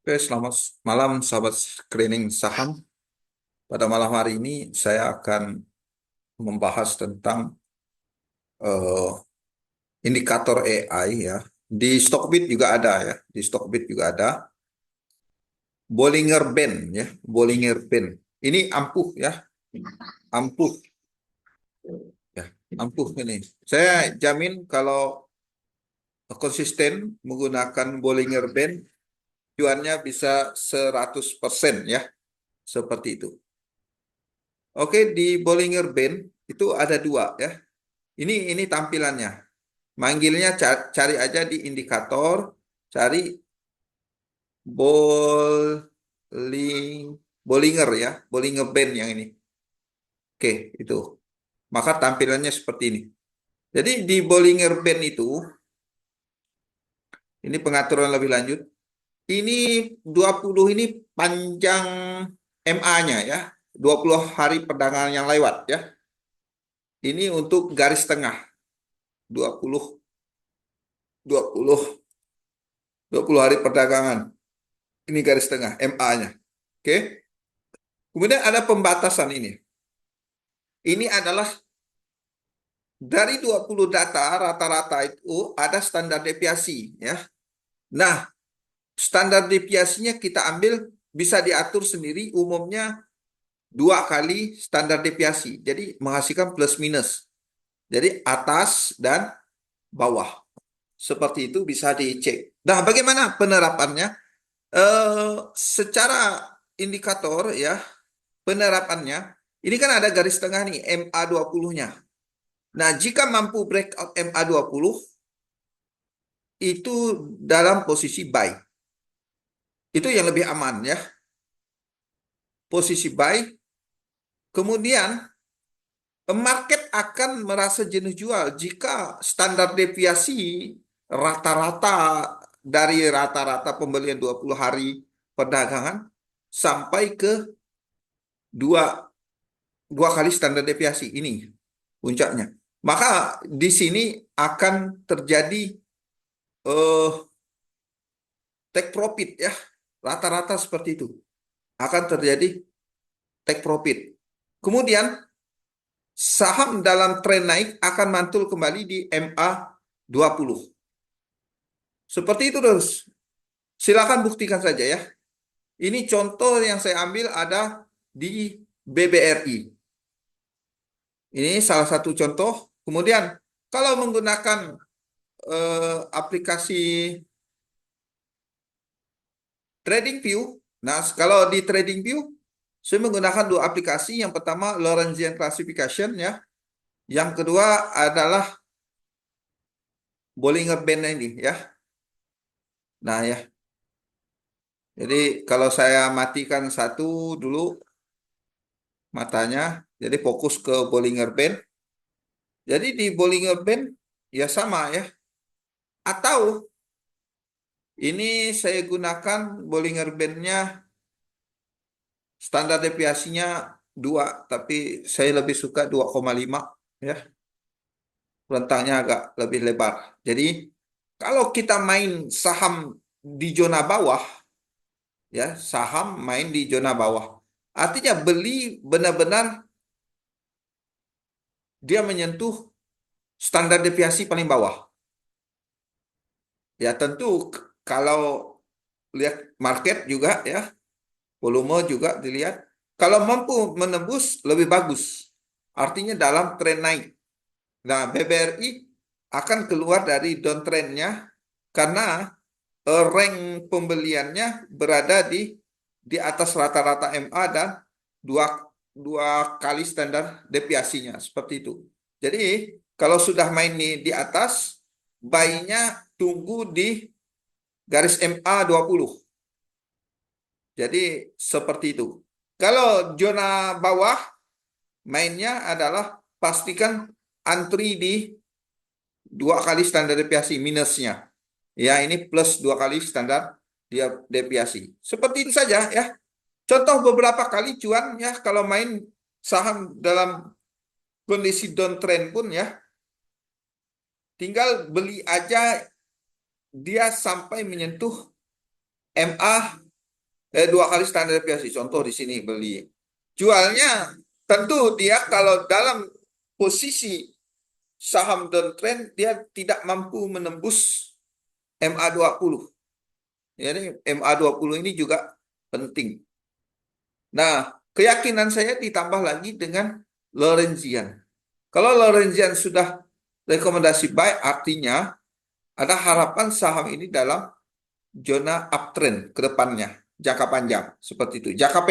Oke, selamat malam sahabat screening saham. Pada malam hari ini saya akan membahas tentang eh, indikator AI ya. Di Stockbit juga ada ya. Di Stockbit juga ada Bollinger Band ya. Bollinger Band. Ini ampuh ya. Ampuh ya. Ampuh ini. Saya jamin kalau konsisten menggunakan Bollinger Band, cuannya bisa 100% ya. Seperti itu. Oke, di Bollinger Band itu ada dua ya. Ini tampilannya. Manggilnya cari aja di indikator, cari bowling Bollinger ya, Bollinger Band yang ini. Oke, itu. Maka tampilannya seperti ini. Jadi di Bollinger Band itu, ini pengaturan lebih lanjut. Ini 20 ini panjang MA-nya ya. 20 hari perdagangan yang lewat ya. Ini untuk garis tengah. 20 20 20 hari perdagangan. Ini garis tengah MA-nya. Oke. Kemudian ada pembatasan ini. Ini adalah dari 20 data rata-rata itu ada standar deviasi ya. Nah, standar deviasinya kita ambil bisa diatur sendiri, umumnya 2 kali standar deviasi. Jadi menghasilkan plus minus. Jadi atas dan bawah. Seperti itu bisa dicek. Nah, bagaimana penerapannya? Secara indikator ya, penerapannya ini kan ada garis tengah nih MA20-nya. Nah, jika mampu breakout MA20 itu dalam posisi buy. Itu yang lebih aman ya. Posisi buy. Kemudian market akan merasa jenuh jual jika standar deviasi rata-rata dari rata-rata pembelian 20 hari perdagangan sampai ke dua, dua kali standar deviasi ini puncaknya. Maka di sini akan terjadi eh, take profit ya. Rata-rata seperti itu. Akan terjadi take profit. Kemudian saham dalam tren naik akan mantul kembali di MA20. Seperti itu terus. Silakan buktikan saja ya. Ini contoh yang saya ambil ada di BBRI. Ini salah satu contoh. Kemudian kalau menggunakan aplikasi TradingView, nah kalau di TradingView saya menggunakan dua aplikasi. Yang pertama Lorentzian Classification ya. Yang kedua adalah Bollinger Band ini ya. Nah ya, jadi kalau saya matikan satu dulu matanya, jadi fokus ke Bollinger Band. Jadi di Bollinger Band ya sama ya. Atau ini saya gunakan Bollinger Band-nya standar deviasinya 2, tapi saya lebih suka 2,5 ya. Rentangnya agak lebih lebar. Jadi kalau kita main saham di zona bawah, ya saham main di zona bawah. Artinya beli benar-benar dia menyentuh standar deviasi paling bawah. Ya tentu kalau lihat market juga ya, volume juga dilihat. Kalau mampu menembus lebih bagus. Artinya dalam tren naik. Nah, BBRI akan keluar dari downtrendnya karena rank pembeliannya berada di atas rata-rata MA dan dua, dua kali standar deviasinya seperti itu. Jadi kalau sudah main di atas, buy-nya tunggu di garis MA20. Jadi seperti itu. Kalau zona bawah mainnya adalah pastikan antri di 2 kali standar deviasi minusnya. Ya ini plus 2 kali standar dia deviasi. Seperti itu saja ya. Contoh beberapa kali cuan ya kalau main saham dalam kondisi downtrend pun ya. Tinggal beli aja dia sampai menyentuh MA Dua kali standar deviasi. Contoh di sini beli. Jualnya tentu dia kalau dalam posisi saham downtrend dia tidak mampu menembus MA20. Jadi MA20 ini juga penting. Nah, keyakinan saya ditambah lagi dengan Lorentzian. Kalau Lorentzian sudah rekomendasi buy, artinya ada harapan saham ini dalam zona uptrend ke depannya, jangka panjang seperti itu. Jangka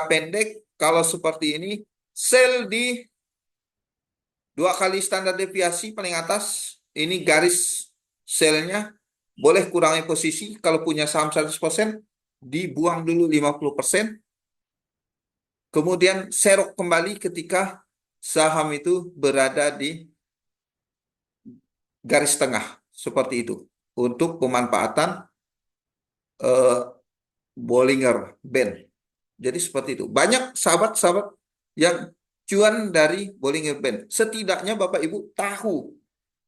pendek kalau seperti ini sell di dua kali standar deviasi paling atas, ini garis sellnya, boleh kurangi posisi kalau punya saham 100%, dibuang dulu 50%, kemudian serok kembali ketika saham itu berada di garis tengah seperti itu untuk pemanfaatan eh, Bollinger Band. Jadi seperti itu. Banyak sahabat-sahabat yang cuan dari Bollinger Band. Setidaknya Bapak Ibu tahu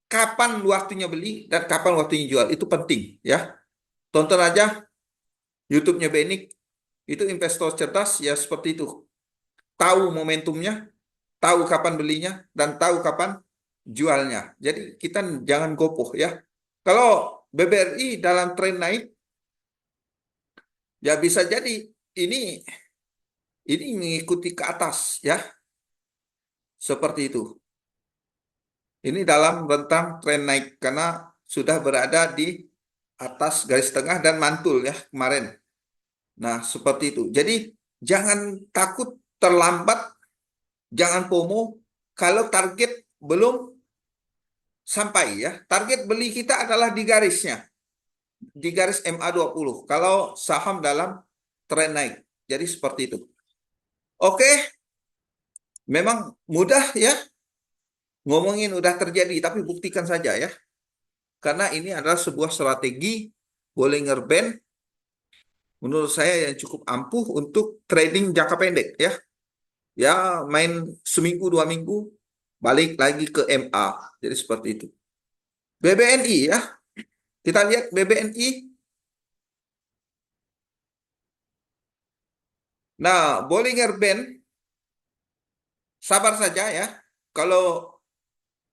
kapan waktunya beli dan kapan waktunya jual. Itu penting ya. Tonton aja YouTube-nya Benik. Itu investor cerdas ya seperti itu. Tahu momentumnya, tahu kapan belinya, dan tahu kapan jualnya. Jadi kita jangan gopoh ya. Kalau BBRI dalam tren naik, ya bisa jadi ini mengikuti ke atas ya, seperti itu. Ini dalam rentang tren naik karena sudah berada di atas garis tengah dan mantul ya kemarin. Nah, seperti itu. Jadi jangan takut terlambat, jangan FOMO kalau target belum sampai ya. Target beli kita adalah di garisnya, di garis MA20 kalau saham dalam tren naik. Jadi seperti itu. Oke, memang mudah ya ngomongin udah terjadi, tapi buktikan saja ya. Karena ini adalah sebuah strategi Bollinger Band menurut saya yang cukup ampuh untuk trading jangka pendek ya. Ya main seminggu 2 minggu balik lagi ke MA. Jadi seperti itu. BBNI ya. Kita lihat BBNI. Nah, Bollinger Band sabar saja ya. Kalau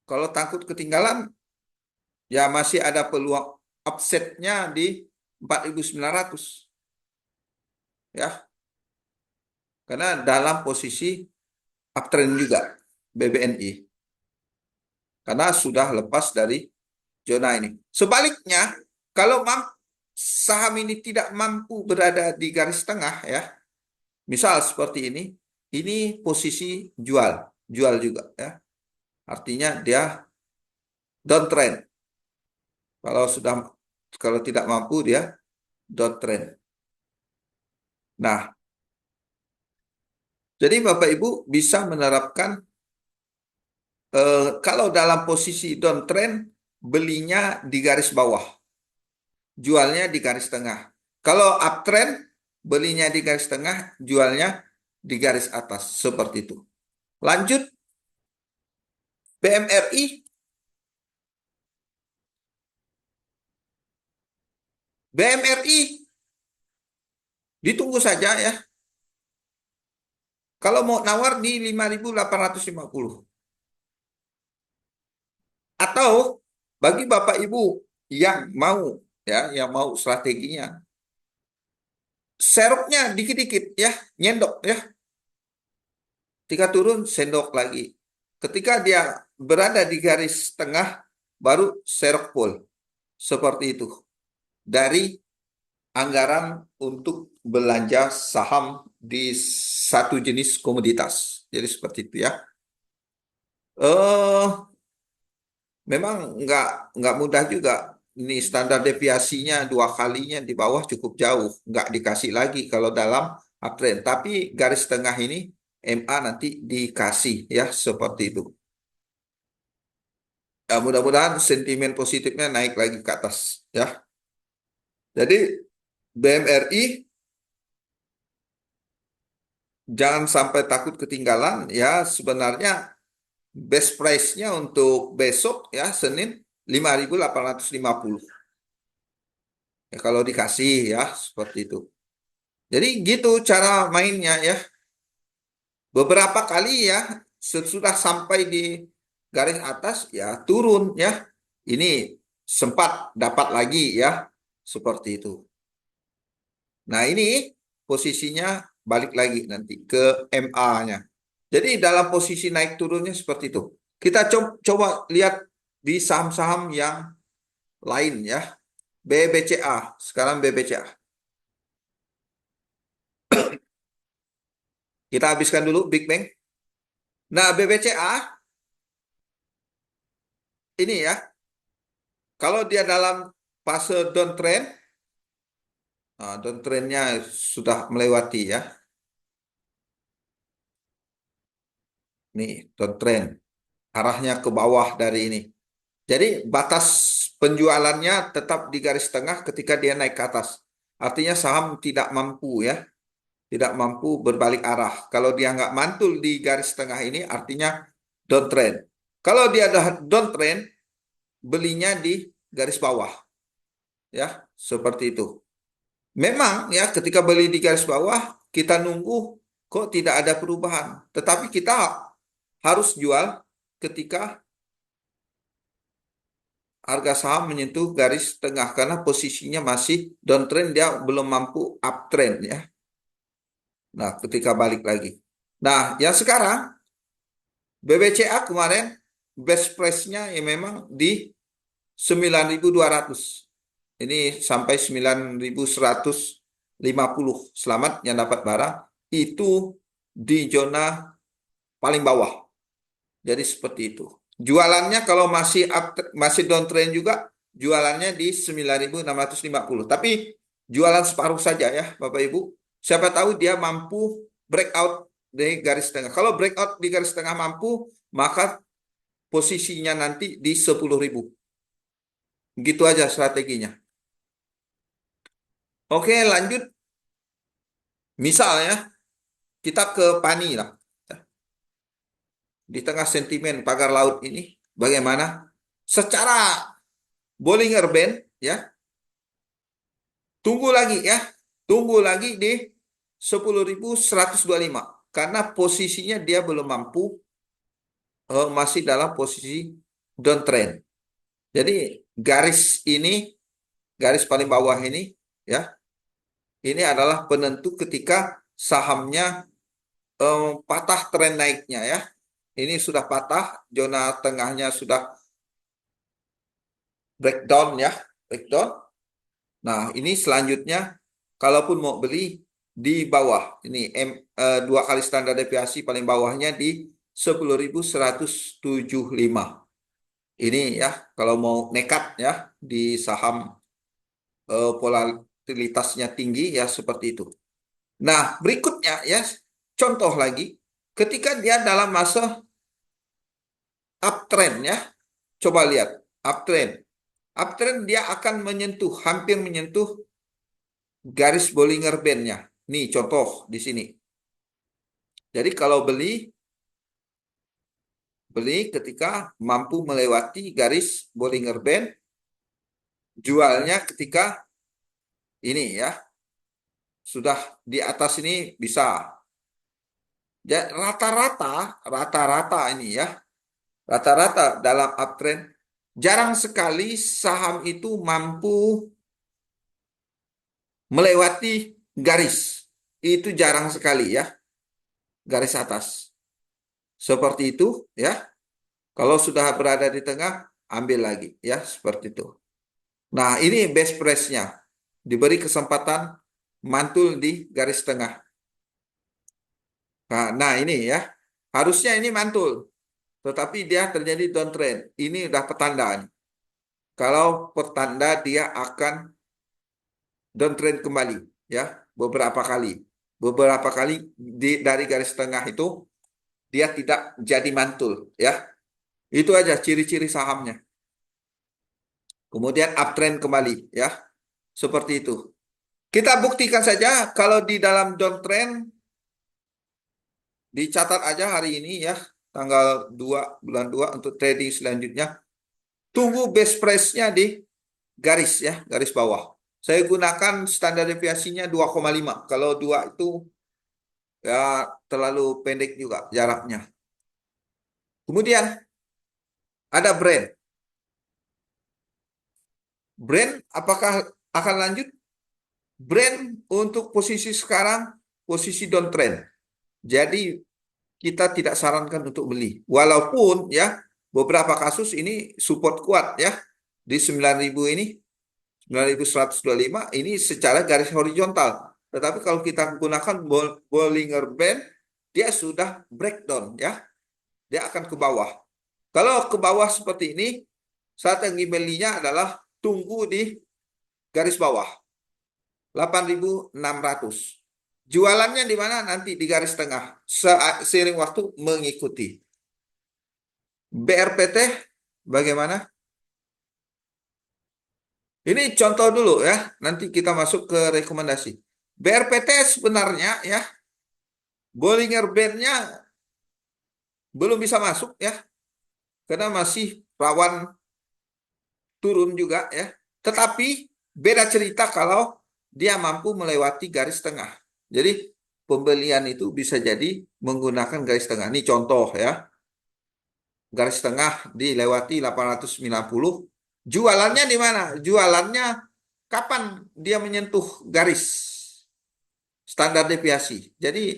kalau takut ketinggalan ya masih ada peluang upsetnya di 4.900 ya. Karena dalam posisi uptrend juga BBNI. Karena sudah lepas dari zona ini. Sebaliknya, kalau saham ini tidak mampu berada di garis tengah ya, misal seperti ini posisi jual juga ya. Artinya dia downtrend. Kalau tidak mampu dia downtrend. Nah, jadi Bapak Ibu bisa menerapkan kalau dalam posisi downtrend belinya di garis bawah, jualnya di garis tengah. Kalau uptrend belinya di garis tengah, jualnya di garis atas seperti itu. Lanjut BMRI. BMRI ditunggu saja ya. Kalau mau nawar di 5.850. Atau bagi Bapak Ibu yang mau ya, yang mau strateginya seroknya dikit-dikit ya, nyendok ya. Ketika turun sendok lagi. Ketika dia berada di garis tengah baru serok full. Seperti itu. Dari anggaran untuk belanja saham di satu jenis komoditas. Jadi seperti itu ya. Eh memang nggak mudah juga. Ini standar deviasinya 2 kalinya di bawah cukup jauh, nggak dikasih lagi kalau dalam uptrend. Tapi garis tengah ini MA nanti dikasih ya seperti itu. Ya, mudah-mudahan sentimen positifnya naik lagi ke atas ya. Jadi BMRI jangan sampai takut ketinggalan ya, sebenarnya best price-nya untuk besok ya Senin 5.850 Ya, kalau dikasih ya seperti itu. Jadi gitu cara mainnya ya. Beberapa kali ya sesudah sampai di garis atas ya turun ya. Ini sempat dapat lagi ya seperti itu. Nah, ini posisinya balik lagi nanti ke MA-nya. Jadi dalam posisi naik turunnya seperti itu. Kita coba lihat di saham-saham yang lain ya. BBCA, sekarang BBCA. Kita habiskan dulu Big Bang. Nah, BBCA ini ya, kalau dia dalam fase downtrend, nah, downtrendnya sudah melewati ya. Nih, downtrend. Arahnya ke bawah dari ini. Jadi batas penjualannya tetap di garis tengah ketika dia naik ke atas. Artinya saham tidak mampu ya, tidak mampu berbalik arah. Kalau dia nggak mantul di garis tengah ini artinya downtrend. Kalau dia ada downtrend, belinya di garis bawah ya, seperti itu. Memang ya ketika beli di garis bawah kita nunggu kok tidak ada perubahan. Tetapi kita harus jual ketika harga saham menyentuh garis tengah karena posisinya masih downtrend, dia belum mampu uptrend ya. Nah, ketika balik lagi. Nah, yang sekarang BBCA kemarin best price-nya ya memang di 9.200. Ini sampai 9.150. Selamat yang dapat barang itu di zona paling bawah. Jadi seperti itu. Jualannya kalau masih downtrend juga jualannya di 9.650. Tapi jualan separuh saja ya Bapak Ibu. Siapa tahu dia mampu breakout di garis tengah. Kalau breakout di garis tengah mampu, maka posisinya nanti di 10.000. Gitu aja strateginya. Oke, lanjut. Misalnya kita ke Pani lah. Di tengah sentimen pagar laut ini bagaimana? Secara Bollinger Band ya, tunggu lagi ya. Tunggu lagi di 10.125 karena posisinya dia belum mampu, masih dalam posisi downtrend. Jadi garis ini, garis paling bawah ini ya, ini adalah penentu ketika sahamnya patah tren naiknya ya. Ini sudah patah, zona tengahnya sudah breakdown ya, breakdown. Nah, ini selanjutnya kalaupun mau beli di bawah, ini dua kali standar deviasi paling bawahnya di 10.175. Ini ya, kalau mau nekat ya di saham volatilitasnya tinggi ya seperti itu. Nah, berikutnya ya, contoh lagi, ketika dia dalam masa uptrend ya, coba lihat uptrend. Uptrend dia akan menyentuh, hampir menyentuh garis Bollinger Band-nya. Nih contoh di sini. Jadi kalau beli ketika mampu melewati garis Bollinger Band, jualnya ketika ini ya, sudah di atas ini bisa. Ya, rata-rata ini ya, rata-rata dalam uptrend, jarang sekali saham itu mampu melewati garis. Itu jarang sekali ya, garis atas. Seperti itu ya. Kalau sudah berada di tengah, ambil lagi ya, seperti itu. Nah, ini best price-nya. Diberi kesempatan mantul di garis tengah. Nah, ini ya. Harusnya ini mantul. Tetapi dia terjadi downtrend. Ini udah petanda. Kalau petanda dia akan downtrend kembali ya, beberapa kali. Beberapa kali dari garis tengah itu dia tidak jadi mantul ya. Itu aja ciri-ciri sahamnya. Kemudian uptrend kembali ya. Seperti itu. Kita buktikan saja kalau di dalam downtrend, dicatat aja hari ini ya, tanggal 2 bulan 2 untuk trading selanjutnya. Tunggu best price-nya di garis ya, garis bawah. Saya gunakan standar deviasinya 2,5. Kalau 2 itu ya terlalu pendek juga jaraknya. Kemudian ada brand. Brand apakah akan lanjut? Brand untuk posisi sekarang, posisi downtrend. Jadi kita tidak sarankan untuk beli. Walaupun ya beberapa kasus ini support kuat ya di 9.000 ini, 9.125 ini secara garis horizontal. Tetapi kalau kita gunakan Bollinger Band, dia sudah breakdown ya, dia akan ke bawah. Kalau ke bawah seperti ini, strategi belinya adalah tunggu di garis bawah 8.600. Jualannya di mana? Nanti di garis tengah. Seiring waktu mengikuti. BRPT bagaimana? Ini contoh dulu ya. Nanti kita masuk ke rekomendasi. BRPT sebenarnya ya, Bollinger Band-nya belum bisa masuk ya. Karena masih rawan turun juga ya. Tetapi beda cerita kalau dia mampu melewati garis tengah. Jadi pembelian itu bisa jadi menggunakan garis tengah. Ini contoh ya. Garis tengah dilewati 890. Jualannya di mana? Jualannya kapan dia menyentuh garis standar deviasi. Jadi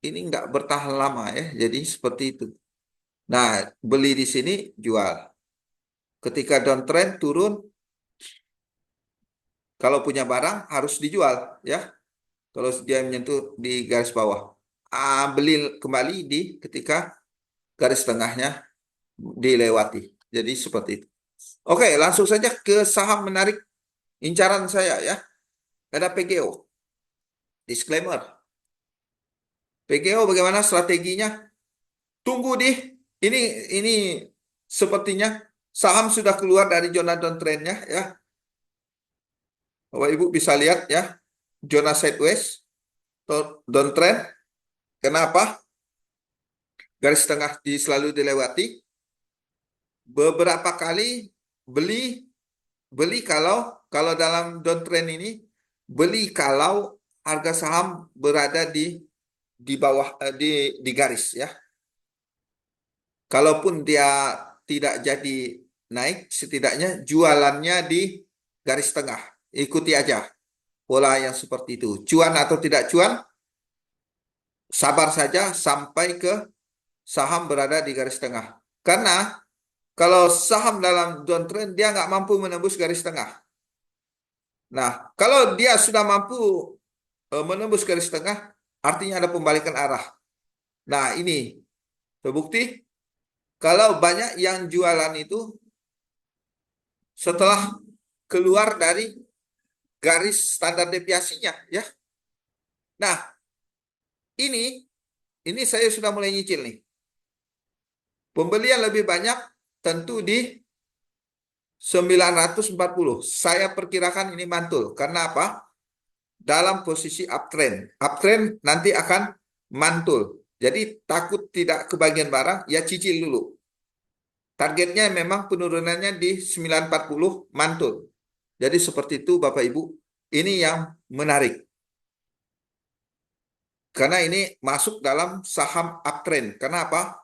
ini nggak bertahan lama ya. Jadi seperti itu. Nah, beli di sini, jual. Ketika downtrend turun, kalau punya barang harus dijual ya. Kalau dia menyentuh di garis bawah. Beli kembali di ketika garis tengahnya dilewati. Jadi seperti itu. Oke, langsung saja ke saham menarik incaran saya ya. Ada PGO. Disclaimer. PGO bagaimana strateginya? Tunggu di ini sepertinya saham sudah keluar dari zona downtrendnya ya. Bapak Ibu bisa lihat ya, zona sideways, downtrend. Kenapa? Garis tengah selalu dilewati. Beberapa kali beli kalau dalam downtrend ini beli kalau harga saham berada di bawah di garis ya. Kalaupun dia tidak jadi naik, setidaknya jualannya di garis tengah. Ikuti aja pola yang seperti itu. Cuan atau tidak cuan, sabar saja sampai ke saham berada di garis tengah. Karena kalau saham dalam downtrend, dia nggak mampu menembus garis tengah. Nah, kalau dia sudah mampu menembus garis tengah, artinya ada pembalikan arah. Nah, ini terbukti kalau banyak yang jualan itu setelah keluar dari garis standar deviasinya ya. Nah, ini saya sudah mulai nyicil nih. Pembelian lebih banyak tentu di 940. Saya perkirakan ini mantul. Karena apa? Dalam posisi uptrend. Uptrend nanti akan mantul. Jadi takut tidak kebagian barang, ya cicil dulu. Targetnya memang penurunannya di 940 mantul. Jadi seperti itu Bapak Ibu. Ini yang menarik. Karena ini masuk dalam saham uptrend. Kenapa?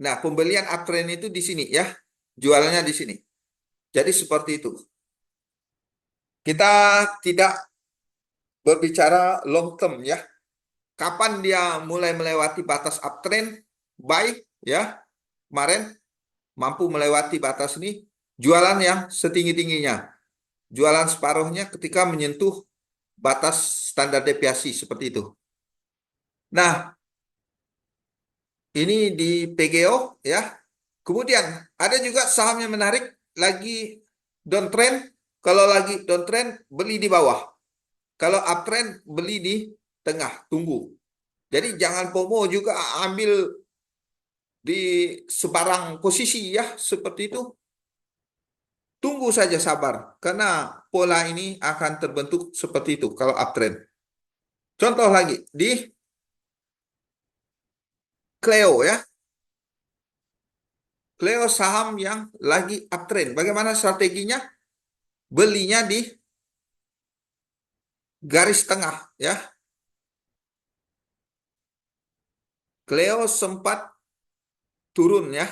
Nah, pembelian uptrend itu di sini ya. Jualannya di sini. Jadi seperti itu. Kita tidak berbicara long term ya. Kapan dia mulai melewati batas uptrend, baik ya. Kemarin mampu melewati batas ini, jualan yang setinggi-tingginya. Jualan separuhnya ketika menyentuh batas standar deviasi seperti itu. Nah, ini di PGO ya. Kemudian ada juga saham yang menarik lagi downtrend. Kalau lagi downtrend beli di bawah. Kalau uptrend beli di tengah, tunggu. Jadi jangan FOMO juga ambil di sebarang posisi ya seperti itu. Tunggu saja sabar karena pola ini akan terbentuk seperti itu kalau uptrend. Contoh lagi di Cleo ya. Cleo saham yang lagi uptrend. Bagaimana strateginya? Belinya di garis tengah ya. Cleo sempat turun ya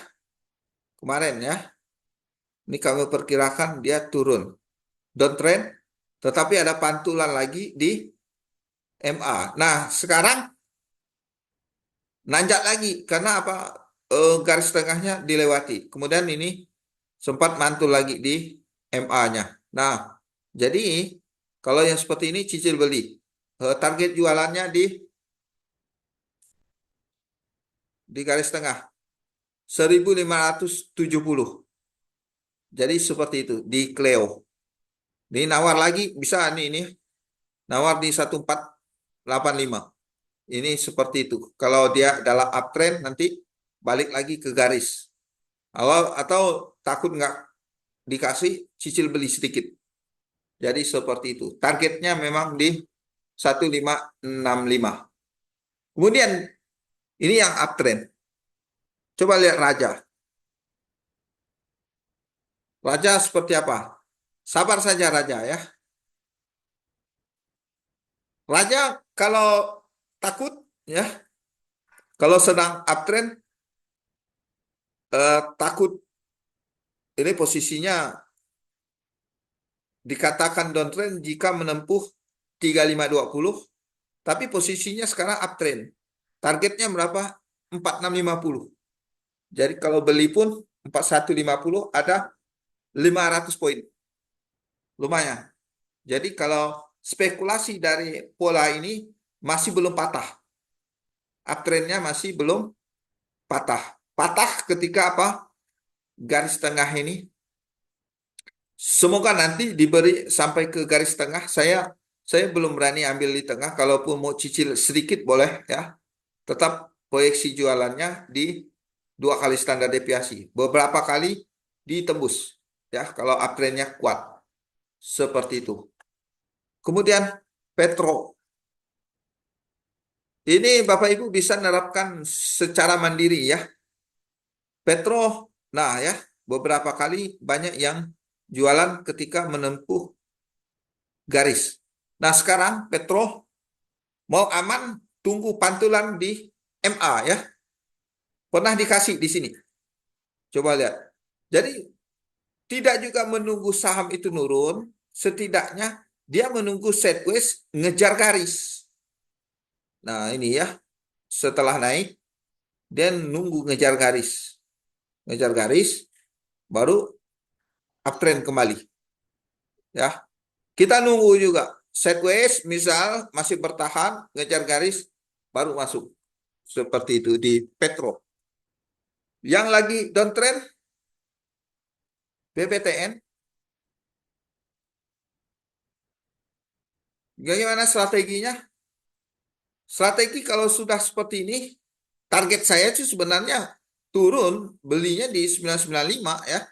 kemarin ya. Ini kami perkirakan dia turun downtrend, tetapi ada pantulan lagi di MA. Nah, sekarang nanjak lagi karena apa? Garis tengahnya dilewati. Kemudian ini sempat mantul lagi di MA-nya. Nah, jadi kalau yang seperti ini cicil beli. Target jualannya di garis tengah 1570. Jadi seperti itu di Cleo. Ini nawar lagi bisa ini nawar di 1485. Ini seperti itu. Kalau dia dalam uptrend nanti balik lagi ke garis. Atau takut nggak dikasih cicil beli sedikit. Jadi seperti itu. Targetnya memang di 1565. Kemudian ini yang uptrend. Coba lihat Raja. Raja seperti apa? Sabar saja Raja ya. Raja kalau takut ya, kalau sedang uptrend takut ini posisinya dikatakan downtrend jika menempuh 3520, tapi posisinya sekarang uptrend. Targetnya berapa? 4650. Jadi kalau beli pun 4150 ada 500 poin. Lumayan. Jadi kalau spekulasi dari pola ini masih belum patah. Uptrendnya masih belum patah. Patah ketika apa? Garis tengah ini. Semoga nanti diberi sampai ke garis tengah. Saya belum berani ambil di tengah. Kalaupun mau cicil sedikit boleh ya. Tetap proyeksi jualannya di 2 kali standar deviasi. Beberapa kali ditembus ya kalau uptrendnya kuat. Seperti itu. Kemudian Petro. Ini Bapak Ibu bisa menerapkan secara mandiri ya. Petro, nah ya, beberapa kali banyak yang jualan ketika menempuh garis. Nah sekarang Petro mau aman, tunggu pantulan di MA ya. Pernah dikasih di sini. Coba lihat. Jadi tidak juga menunggu saham itu nurun, setidaknya dia menunggu sideways ngejar garis. Nah ini ya, setelah naik, dia nunggu ngejar garis. Ngejar garis, baru uptrend kembali. Ya, kita nunggu juga. Sideways misal masih bertahan, ngejar garis, baru masuk. Seperti itu di Petro. Yang lagi downtrend, BPTN. Bagaimana strateginya? Strategi kalau sudah seperti ini, target saya sih sebenarnya turun, belinya di 995 ya.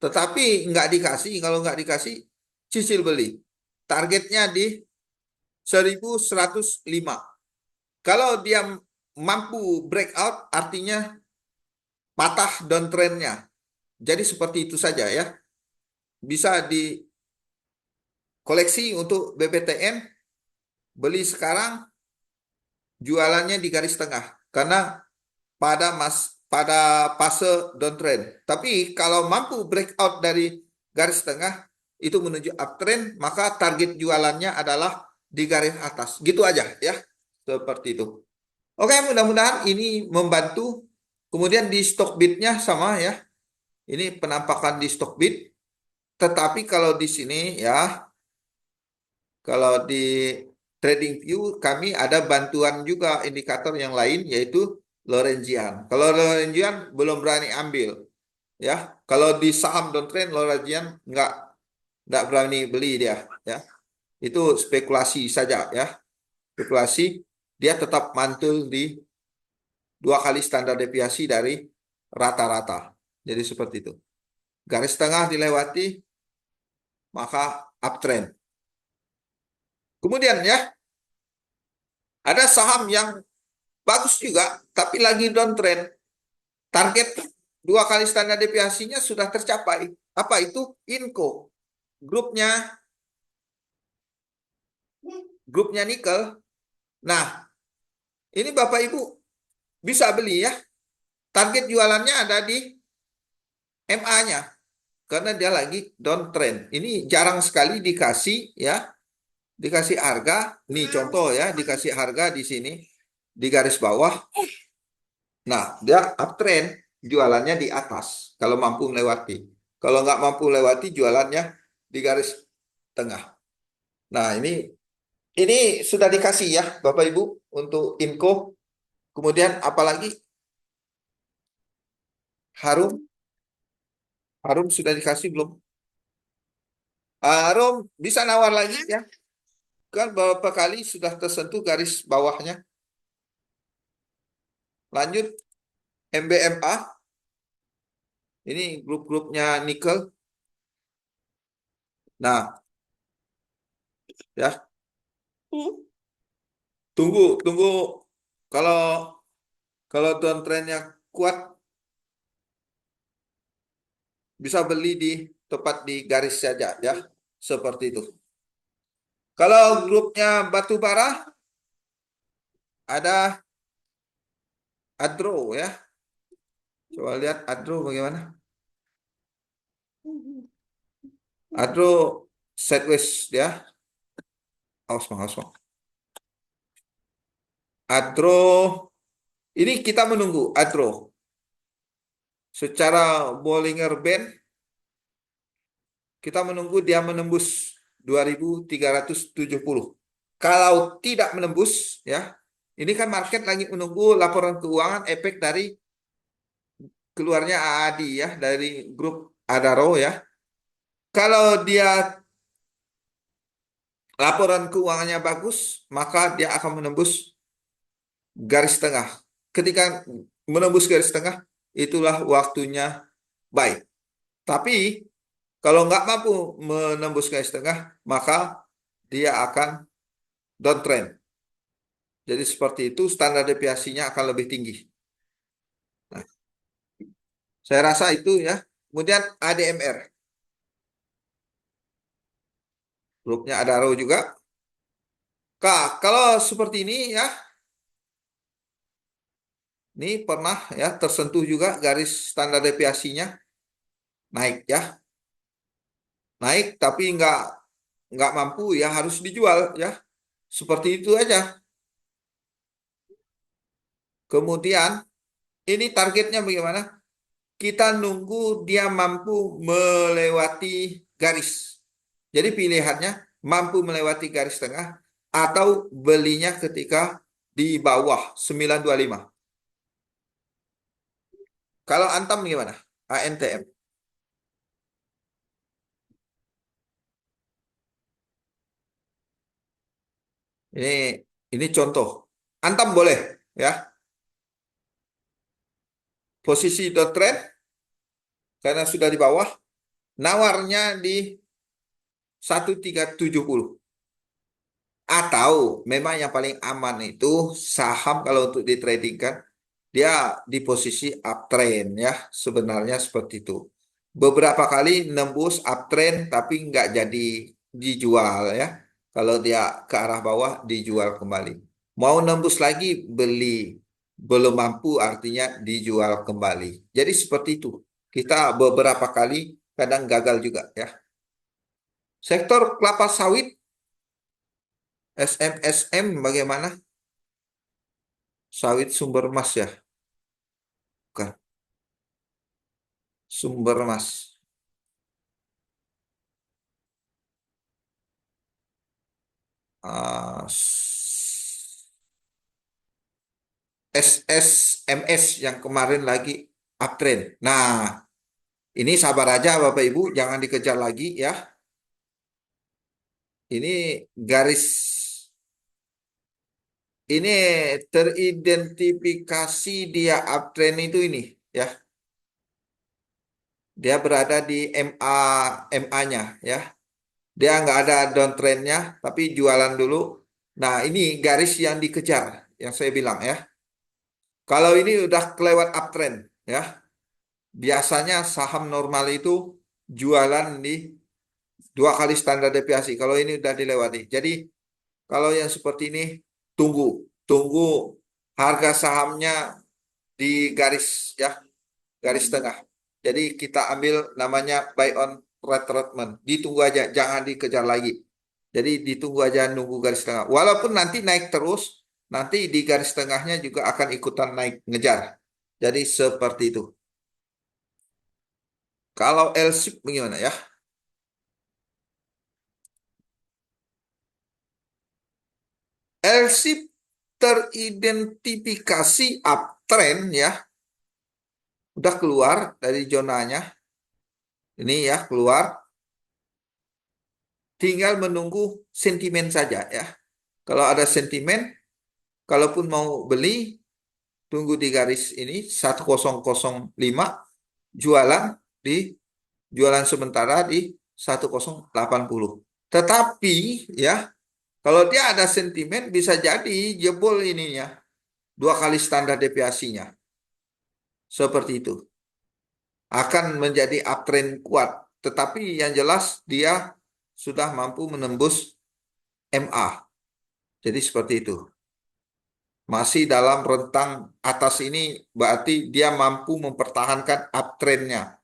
Tetapi nggak dikasih, kalau nggak dikasih, cicil beli. Targetnya di 1105. Kalau dia mampu breakout, artinya patah downtrendnya. Jadi seperti itu saja ya. Bisa dikoleksi untuk BPTN, beli sekarang, jualannya di garis tengah. Karena pada fase downtrend. Tapi kalau mampu breakout dari garis tengah, itu menuju uptrend, maka target jualannya adalah di garis atas. Gitu aja ya. Seperti itu. Oke, mudah-mudahan ini membantu. Kemudian di stock bidnya sama ya. Ini penampakan di stock bid. Tetapi kalau di sini ya, kalau di TradingView kami ada bantuan juga indikator yang lain yaitu Lorentzian. Kalau Lorentzian belum berani ambil ya. Kalau di saham downtrend Lorentzian nggak berani beli dia ya. Itu spekulasi saja ya. Spekulasi dia tetap mantul di 2 kali standar deviasi dari rata-rata. Jadi seperti itu. Garis tengah dilewati, maka uptrend. Kemudian ya, ada saham yang bagus juga, tapi lagi downtrend. Target 2 kali standar deviasinya sudah tercapai. Apa itu? Inco. Grupnya grupnya nikel. Nah, ini Bapak Ibu bisa beli ya. Target jualannya ada di MA-nya karena dia lagi downtrend. Ini jarang sekali dikasih ya, dikasih harga. Nih contoh ya, dikasih harga di sini di garis bawah. Nah, dia uptrend, jualannya di atas kalau mampu melewati. Kalau nggak mampu melewati, jualannya di garis tengah. Nah, ini sudah dikasih ya Bapak Ibu untuk info. Kemudian apalagi Harum, Harum sudah dikasih belum? Harum bisa nawar lagi ya. Kan beberapa kali sudah tersentuh garis bawahnya. Lanjut MBMA, ini grup-grupnya nikel. Nah, ya tunggu, tunggu. Kalau kalau downtrendnya kuat, bisa beli di tepat di garis saja ya, seperti itu. Kalau grupnya batu bara, ada Adro ya. Coba lihat Adro bagaimana. Adro sideways ya. Awas, awas, awas. Adro, ini kita menunggu Adro. Secara Bollinger Band, kita menunggu dia menembus 2370. Kalau tidak menembus, ya, ini kan market lagi menunggu laporan keuangan efek dari keluarnya AAD ya, dari grup Adaro ya. Kalau dia laporan keuangannya bagus, maka dia akan menembus garis tengah. Ketika menembus garis tengah, itulah waktunya buy. Tapi kalau nggak mampu menembus garis tengah, maka dia akan downtrend. Jadi seperti itu, standar deviasinya akan lebih tinggi. Nah, saya rasa itu ya. Kemudian ADMR, grupnya Adaro juga. Kak, kalau seperti ini ya, ini pernah ya tersentuh juga garis standar deviasinya naik ya, naik tapi nggak mampu ya harus dijual ya, seperti itu aja. Kemudian ini targetnya bagaimana? Kita nunggu dia mampu melewati garis. Jadi pilihannya mampu melewati garis tengah atau belinya ketika di bawah 925. Kalau Antam gimana? ANTM. Ini ini contoh. Antam boleh ya. Posisi downtrend karena sudah di bawah, nawarnya di 1370. Atau memang yang paling aman itu saham kalau untuk di trading kan dia di posisi uptrend ya, sebenarnya seperti itu. Beberapa kali nembus uptrend tapi nggak jadi dijual ya. Kalau dia ke arah bawah dijual kembali. Mau nembus lagi beli, belum mampu artinya dijual kembali. Jadi seperti itu. Kita beberapa kali kadang gagal juga ya. Sektor kelapa sawit SMSM bagaimana? Sawit sumber emas ya, bukan sumber emas. Ah, SSMS yang kemarin lagi uptrend. Nah, ini sabar aja Bapak Ibu, jangan dikejar lagi ya. Ini garis ini teridentifikasi dia uptrend itu ini ya. Dia berada di MA MA-nya ya. Dia nggak ada downtrendnya, tapi jualan dulu. Nah, ini garis yang dikejar, yang saya bilang ya. Kalau ini udah kelewat uptrend, ya, biasanya saham normal itu jualan di dua kali standar deviasi. Kalau ini udah dilewati. Jadi Kalau yang seperti ini, tunggu harga sahamnya di garis ya, garis tengah. Jadi kita ambil namanya buy on retracement. Ditunggu aja, jangan dikejar lagi. Jadi ditunggu aja, nunggu garis tengah. Walaupun nanti naik terus, nanti di garis tengahnya juga akan ikutan naik ngejar. Jadi seperti itu. Kalau L-ship bagaimana ya? L-ship teridentifikasi uptrend ya, udah keluar dari zonanya. Ini ya keluar, tinggal menunggu sentimen saja ya. Kalau ada sentimen, kalaupun mau beli, tunggu di garis ini 1005, jualan di jualan sementara di 1080. Tetapi ya, kalau dia ada sentimen bisa jadi jebol ininya, dua kali standar deviasinya. Seperti itu. Akan menjadi uptrend kuat. Tetapi yang jelas dia sudah mampu menembus MA. Jadi seperti itu. Masih dalam rentang atas ini berarti dia mampu mempertahankan uptrendnya.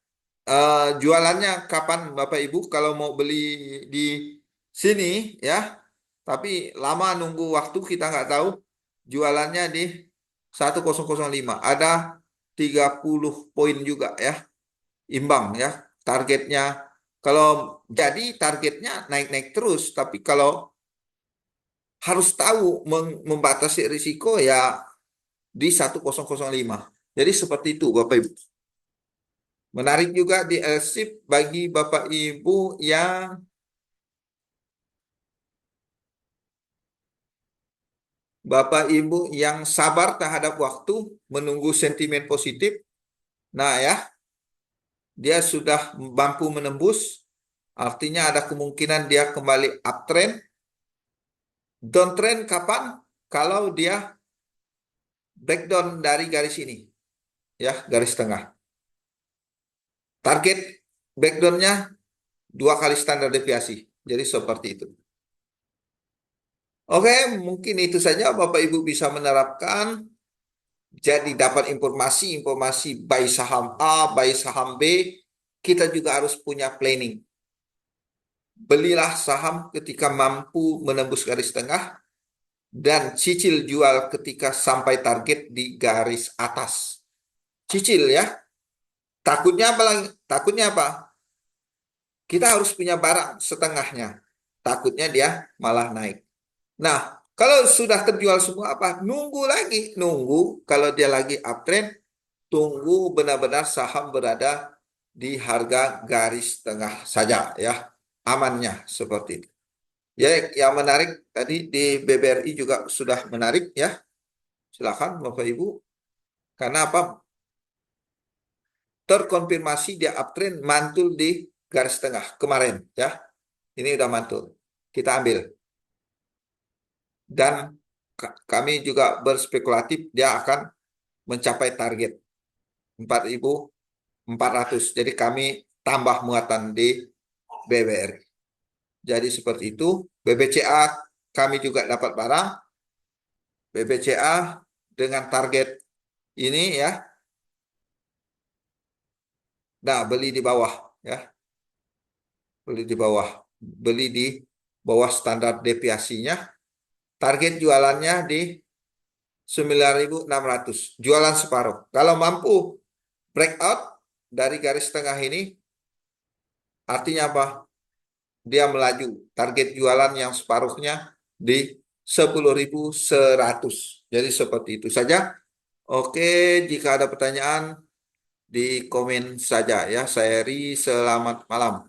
Jualannya kapan Bapak Ibu kalau mau beli di sini ya, tapi lama nunggu waktu kita nggak tahu. Jualannya di 1005 ada 30 poin juga ya, imbang ya targetnya. Kalau jadi targetnya naik-naik terus, tapi kalau harus tahu membatasi risiko ya di 1005. Jadi seperti itu Bapak Ibu. Menarik juga di LSIP bagi Bapak Ibu yang sabar terhadap waktu menunggu sentimen positif. Nah ya, dia sudah mampu menembus, artinya ada kemungkinan dia kembali uptrend. Downtrend kapan? Kalau dia breakdown dari garis ini, ya garis tengah. Target breakdownnya dua kali standar deviasi. Jadi seperti itu. Oke, mungkin itu saja Bapak Ibu bisa menerapkan. Jadi dapat informasi buy saham A, buy saham B. Kita juga harus punya planning. Belilah saham ketika mampu menembus garis tengah dan cicil jual ketika sampai target di garis atas. Cicil ya. Takutnya apa lagi? Takutnya apa? Kita harus punya barang setengahnya. Takutnya dia malah naik. Nah, kalau sudah terjual semua apa? Nunggu lagi. Nunggu kalau dia lagi uptrend, tunggu benar-benar saham berada di harga garis tengah saja ya. Amannya seperti itu. Ya, yang menarik tadi di BBRI juga sudah menarik ya. Silakan Bapak Ibu. Karena apa? Terkonfirmasi dia uptrend mantul di garis tengah kemarin ya. Ini udah mantul. Kita ambil. Dan kami juga berspekulatif dia akan mencapai target 4.400. Jadi kami tambah muatan di BBRI. Jadi seperti itu. BBCA kami juga dapat barang. BBCA dengan target ini ya. Nah, beli di bawah ya. Beli di bawah. Beli di bawah standar deviasinya. Target jualannya di 9.600. Jualan separuh. Kalau mampu breakout dari garis tengah ini, artinya apa? Dia melaju. Target jualan yang separuhnya di 10.100. Jadi seperti itu saja. Oke, jika ada pertanyaan di komen saja ya. Saya Eri, selamat malam.